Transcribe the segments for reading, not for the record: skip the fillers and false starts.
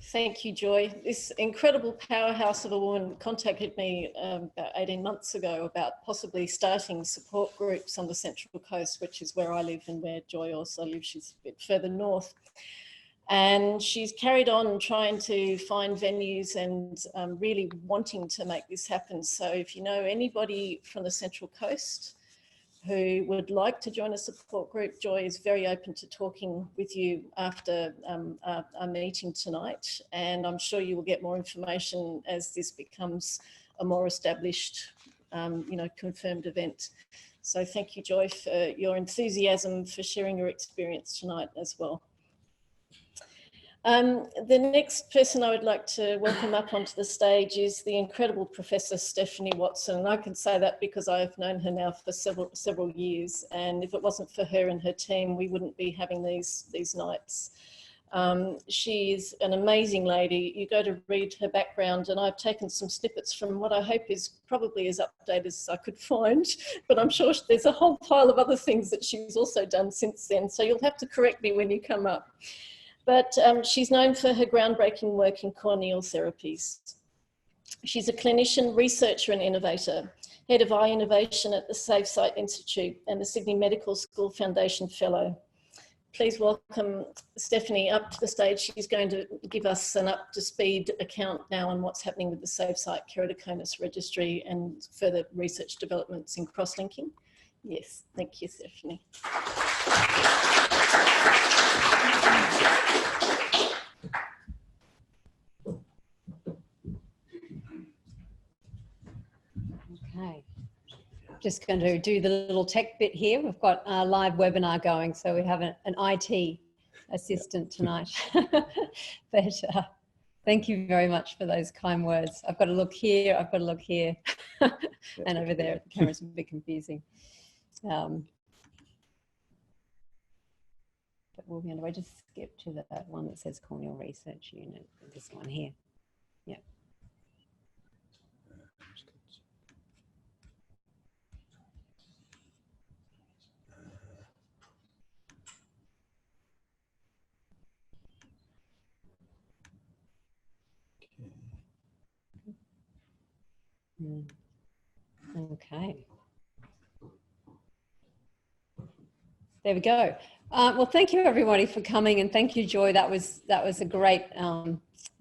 Thank you, Joy. This incredible powerhouse of a woman contacted me about 18 months ago about possibly starting support groups on the Central Coast, which is where I live and where Joy also lives. She's a bit further north. And she's carried on trying to find venues and really wanting to make this happen. So if you know anybody from the Central Coast who would like to join a support group, Joy is very open to talking with you after our meeting tonight. And I'm sure you will get more information as this becomes a more established, confirmed event. So thank you, Joy, for your enthusiasm, for sharing your experience tonight as well. The next person I would like to welcome up onto the stage is the incredible Professor Stephanie Watson. And I can say that because I've known her now for several years. And if it wasn't for her and her team, we wouldn't be having these nights. She's an amazing lady. You go to read her background, and I've taken some snippets from what I hope is probably as up-to-date as I could find, but I'm sure there's a whole pile of other things that she's also done since then. So you'll have to correct me when you come up. But she's known for her groundbreaking work in corneal therapies. She's a clinician, researcher and innovator, head of eye innovation at the Safe Sight Institute and the Sydney Medical School Foundation Fellow. Please welcome Stephanie up to the stage. She's going to give us an up-to-speed account now on what's happening with the Safe Sight Keratoconus Registry and further research developments in cross-linking. Yes, thank you, Stephanie. Okay, just going to do the little tech bit here. We've got a live webinar going, so we have an IT assistant tonight. But thank you very much for those kind words. I've got to look here, I've got to look here, and over there. The camera's a bit confusing. But we'll be on the way. Just skip to the one that says Corneal Research Unit. This one here. Yeah. Okay. There we go. Well, thank you everybody for coming, and thank you, Joy. That was a great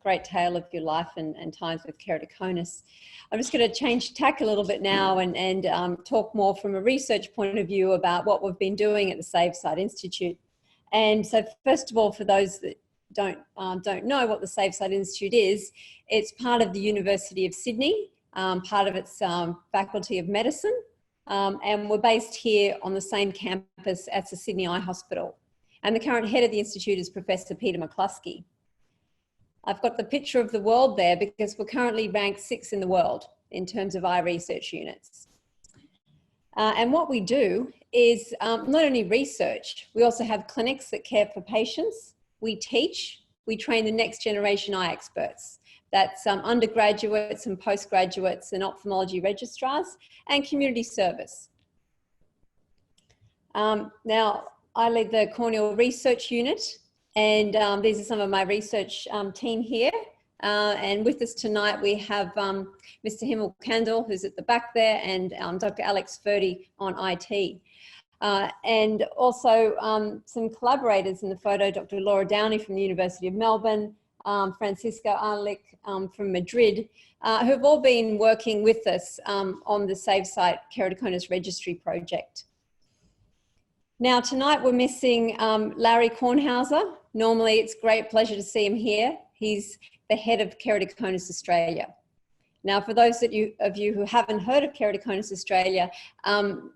great tale of your life and times with keratoconus. I'm just going to change tack a little bit now and talk more from a research point of view about what we've been doing at the Safe Sight Institute. And so, first of all, for those that don't know what the Safe Sight Institute is, it's part of the University of Sydney, part of its Faculty of Medicine. And we're based here on the same campus as the Sydney Eye Hospital. And the current head of the Institute is Professor Peter McCluskey. I've got the picture of the world there because we're currently ranked 6th in the world in terms of eye research units. And what we do is not only research, we also have clinics that care for patients. We teach, we train the next generation eye experts. That's undergraduates and postgraduates and ophthalmology registrars and community service. Now, I lead the Corneal Research Unit, and these are some of my research team here. And with us tonight, we have Mr. Himmel Kandel, who's at the back there, and Dr. Alex Ferdy on IT. And also some collaborators in the photo, Dr. Laura Downey from the University of Melbourne, Francisco Arlick from Madrid, who have all been working with us on the Safe Sight Keratoconus Registry project. Now, tonight we're missing Larry Kornhauser. Normally, it's a great pleasure to see him here. He's the head of Keratoconus Australia. Now, for those of you who haven't heard of Keratoconus Australia,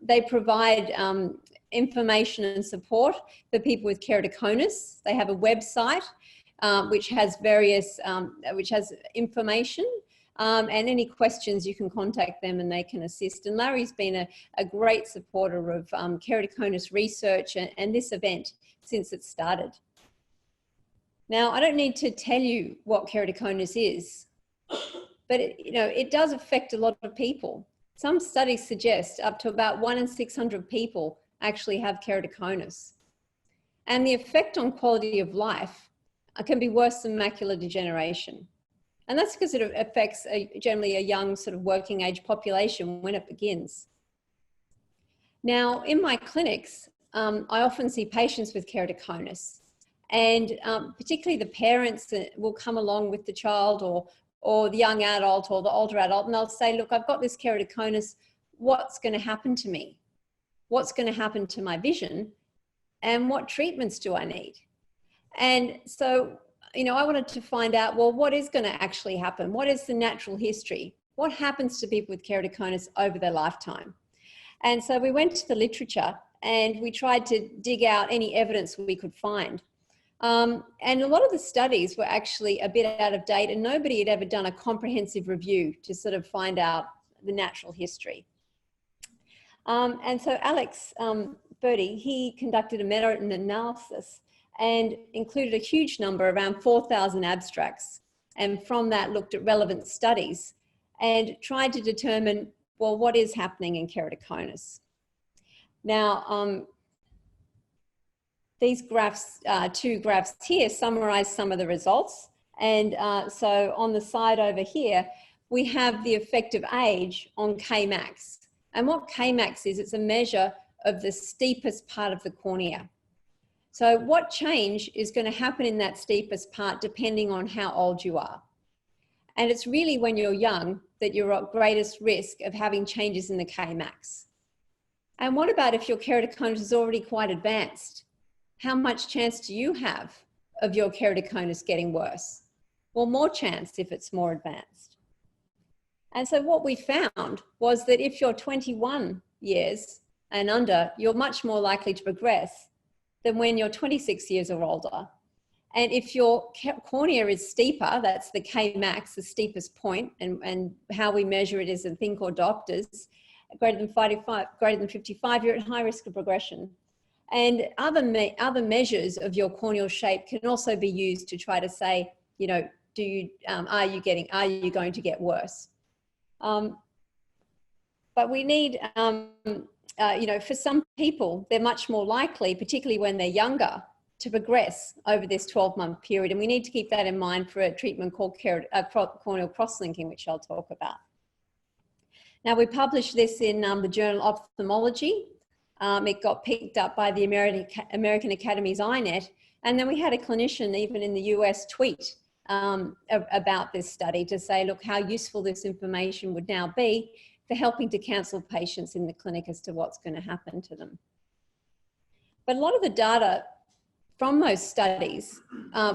they provide information and support for people with keratoconus. They have a website which has various, which has information, and any questions you can contact them and they can assist. And Larry's been a great supporter of keratoconus research and this event since it started. Now, I don't need to tell you what keratoconus is, but it does affect a lot of people. Some studies suggest up to about 1 in 600 people actually have keratoconus. And the effect on quality of life can be worse than macular degeneration. And that's because it affects generally a young sort of working age population when it begins. Now, in my clinics, I often see patients with keratoconus, and particularly the parents that will come along with the child or the young adult or the older adult, and they'll say, look, I've got this keratoconus, what's going to happen to me? What's going to happen to my vision? And what treatments do I need? And so, you know, I wanted to find out, well, what is going to actually happen? What is the natural history? What happens to people with keratoconus over their lifetime? And so we went to the literature and we tried to dig out any evidence we could find. And a lot of the studies were actually a bit out of date, and nobody had ever done a comprehensive review to sort of find out the natural history. And so Alex Bertie, he conducted a meta-analysis and included a huge number, around 4,000 abstracts, and from that looked at relevant studies and tried to determine, well, what is happening in keratoconus? Now, these graphs, two graphs here, summarize some of the results. And so on the side over here, we have the effect of age on Kmax. And what Kmax is, it's a measure of the steepest part of the cornea. So what change is going to happen in that steepest part depending on how old you are. And it's really when you're young that you're at greatest risk of having changes in the Kmax. And what about if your keratoconus is already quite advanced? How much chance do you have of your keratoconus getting worse? Well, more chance if it's more advanced. And so what we found was that if you're 21 years and under, you're much more likely to progress than when you're 26 years or older. And if your cornea is steeper, that's the Kmax, the steepest point, and how we measure it is a thing called diopters, greater than 55, you're at high risk of progression. And other measures of your corneal shape can also be used to try to say, you know, are you going to get worse? But we need, you know, for some people, they're much more likely, particularly when they're younger, to progress over this 12-month period. And we need to keep that in mind for a treatment called corneal cross-linking, which I'll talk about. Now, we published this in the journal Ophthalmology. It got picked up by the American Academy's iNet. And then we had a clinician, even in the US, tweet about this study to say, look, how useful this information would now be for helping to counsel patients in the clinic as to what's going to happen to them. But a lot of the data from those studies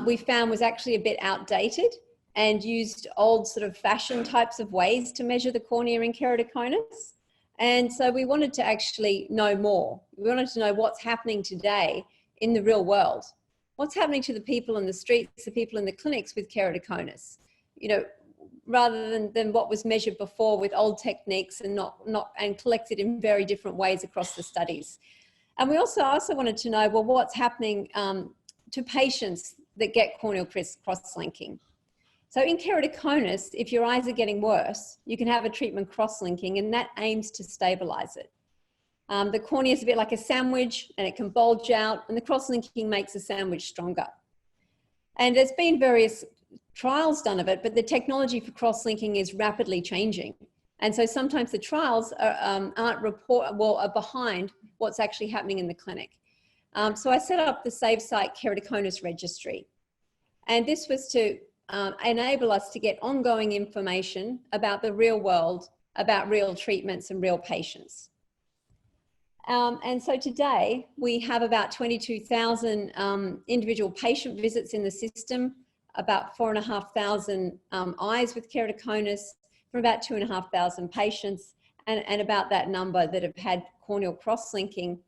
we found was actually a bit outdated and used old sort of fashioned types of ways to measure the cornea in keratoconus. And so we wanted to actually know more. We wanted to know what's happening today in the real world. What's happening to the people in the streets, the people in the clinics with keratoconus, you know, rather than what was measured before with old techniques and and collected in very different ways across the studies. And we also wanted to know, well, what's happening to patients that get corneal cross-linking. So in keratoconus, if your eyes are getting worse, you can have a treatment cross-linking, and that aims to stabilize it. The cornea is a bit like a sandwich, and it can bulge out, and the cross-linking makes the sandwich stronger. And there's been various trials done of it, but the technology for cross-linking is rapidly changing. And so sometimes the trials are behind what's actually happening in the clinic. So I set up the SaveSight Keratoconus Registry. And this was to enable us to get ongoing information about the real world, about real treatments and real patients. And so today we have about 22,000 individual patient visits in the system, about 4,500 eyes with keratoconus from about 2,500 patients, and about that number that have had corneal cross-linking.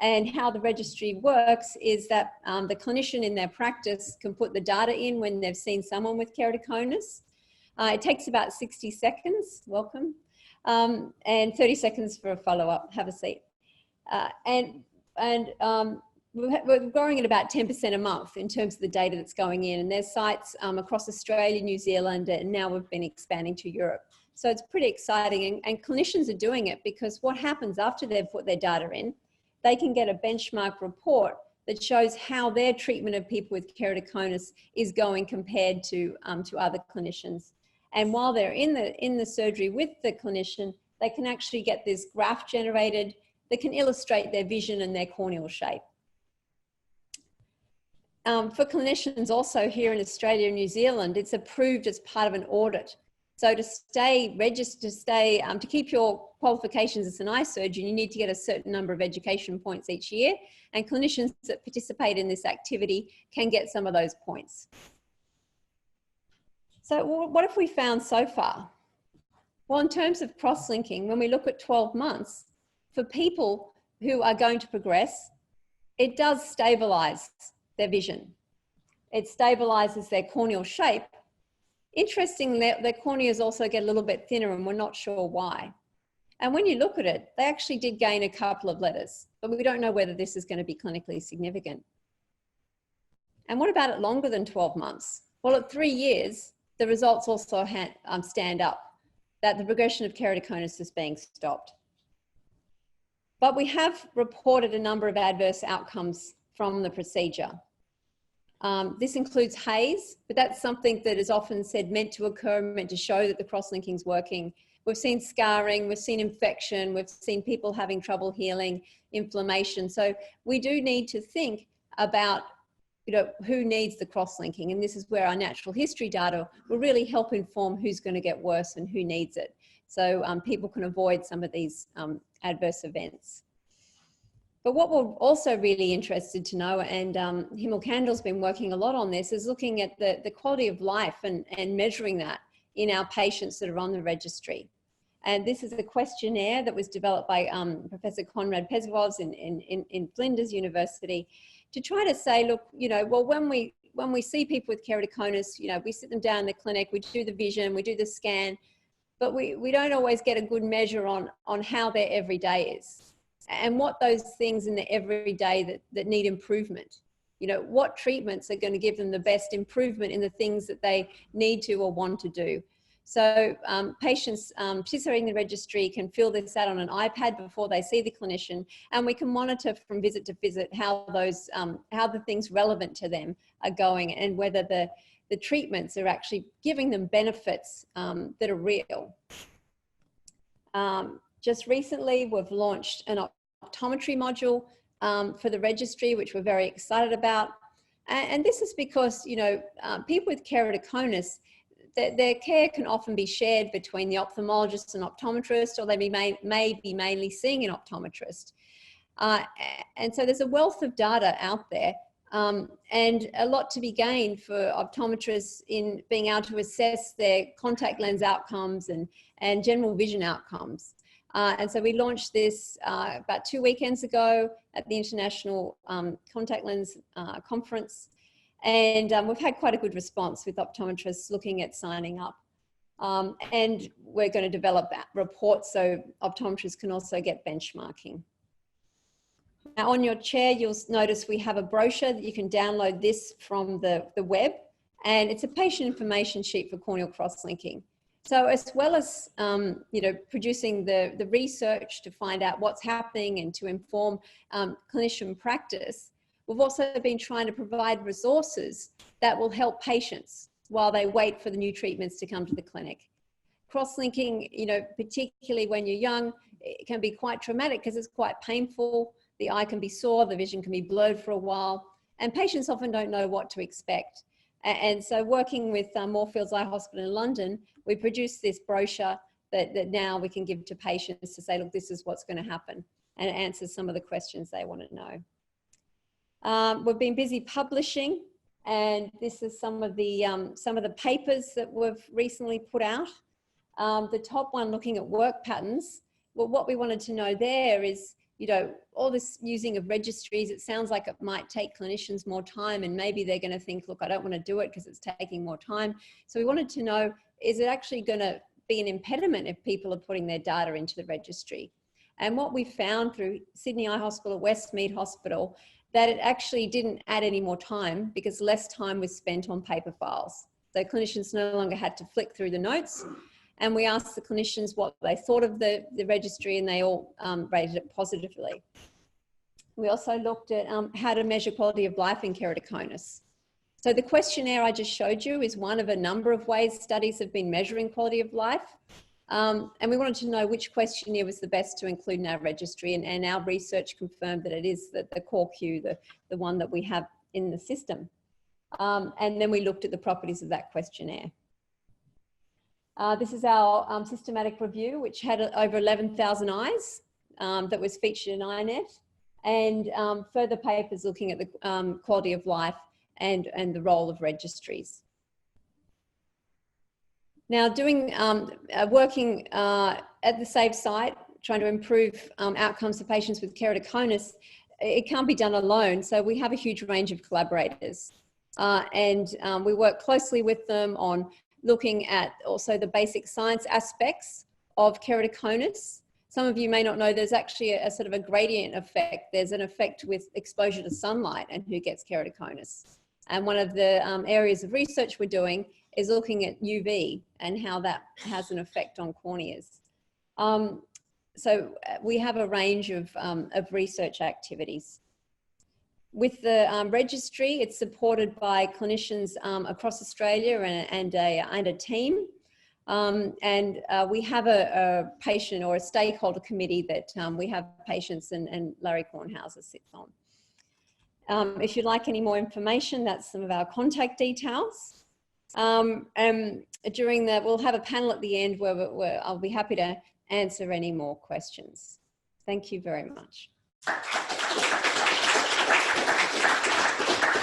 And how the registry works is that the clinician in their practice can put the data in when they've seen someone with keratoconus. It takes about 60 seconds, welcome, and 30 seconds for a follow-up. Have a seat. We're growing at about 10% a month in terms of the data that's going in, and there's sites across Australia, New Zealand, and now we've been expanding to Europe. So it's pretty exciting, and clinicians are doing it because what happens after they've put their data in, they can get a benchmark report that shows how their treatment of people with keratoconus is going compared to other clinicians. And while they're in the surgery with the clinician, they can actually get this graph generated that can illustrate their vision and their corneal shape. For clinicians also here in Australia and New Zealand, it's approved as part of an audit. So to stay registered, to keep your qualifications as an eye surgeon, you need to get a certain number of education points each year, and clinicians that participate in this activity can get some of those points. So what have we found so far? Well, in terms of cross-linking, when we look at 12 months, for people who are going to progress, it does stabilize their vision. It stabilizes their corneal shape. Interestingly, their corneas also get a little bit thinner, and we're not sure why. And when you look at it, they actually did gain a couple of letters, but we don't know whether this is going to be clinically significant. And what about it longer than 12 months? Well, at 3 years, the results also stand up, that the progression of keratoconus is being stopped. But we have reported a number of adverse outcomes from the procedure. This includes haze, but that's something that is often said meant to occur, meant to show that the cross-linking is working. We've seen scarring, we've seen infection, we've seen people having trouble healing, inflammation. So we do need to think about, who needs the cross-linking, and this is where our natural history data will really help inform who's going to get worse and who needs it. So people can avoid some of these adverse events. But what we're also really interested to know, and Himmel Kandil's been working a lot on this, is looking at the quality of life and measuring that in our patients that are on the registry. And this is a questionnaire that was developed by Professor Konrad Pezwoz in Flinders University to try to say, look, well, when we see people with keratoconus, we sit them down in the clinic, we do the vision, we do the scan, but we don't always get a good measure on how their everyday is. And what those things in the everyday that need improvement. What treatments are going to give them the best improvement in the things that they need to or want to do. So patients participating in the registry can fill this out on an iPad before they see the clinician, and we can monitor from visit to visit how the things relevant to them are going, and whether the treatments are actually giving them benefits that are real. Just recently, we've launched an optometry module for the registry, which we're very excited about. And this is because, people with keratoconus, their care can often be shared between the ophthalmologist and optometrist, or they may be mainly seeing an optometrist. And so there's a wealth of data out there, and a lot to be gained for optometrists in being able to assess their contact lens outcomes and general vision outcomes. And so we launched this about 2 weekends ago at the International Contact Lens Conference. And we've had quite a good response with optometrists looking at signing up. And we're going to develop reports so optometrists can also get benchmarking. Now on your chair, you'll notice we have a brochure that you can download this from the web. And it's a patient information sheet for corneal cross-linking. So as well as, producing the research to find out what's happening and to inform clinician practice, we've also been trying to provide resources that will help patients while they wait for the new treatments to come to the clinic. Cross-linking, particularly when you're young, it can be quite traumatic because it's quite painful. The eye can be sore, the vision can be blurred for a while, and patients often don't know what to expect. And so working with Moorfields Eye Hospital in London, we produced this brochure that now we can give to patients to say, look, this is what's going to happen, and it answers some of the questions they want to know. We've been busy publishing, and this is some of the papers that we've recently put out. The top one looking at work patterns. Well, what we wanted to know there is, all this using of registries, it sounds like it might take clinicians more time, and maybe they're going to think, look, I don't want to do it because it's taking more time. So we wanted to know, is it actually going to be an impediment if people are putting their data into the registry? And what we found through Sydney Eye Hospital, Westmead Hospital, that it actually didn't add any more time because less time was spent on paper files. So clinicians no longer had to flick through the notes. And we asked the clinicians what they thought of the registry, and they all rated it positively. We also looked at how to measure quality of life in keratoconus. So the questionnaire I just showed you is one of a number of ways studies have been measuring quality of life. And we wanted to know which questionnaire was the best to include in our registry, and our research confirmed that it is the CoreQ, the one that we have in the system. And then we looked at the properties of that questionnaire. This is our systematic review, which had over 11,000 eyes that was featured in INET, and further papers looking at the quality of life and the role of registries. Now, working at the SAVE site, trying to improve outcomes for patients with keratoconus, it can't be done alone. So we have a huge range of collaborators, and we work closely with them on looking at also the basic science aspects of keratoconus. Some of you may not know there's actually a sort of a gradient effect. There's an effect with exposure to sunlight and who gets keratoconus. And one of the areas of research we're doing is looking at UV and how that has an effect on corneas. So we have a range of research activities. With the registry, it's supported by clinicians across Australia and a team. We have a patient or a stakeholder committee that we have patients and Larry Kornhauser sits on. If you'd like any more information, that's some of our contact details. We'll have a panel at the end where I'll be happy to answer any more questions. Thank you very much.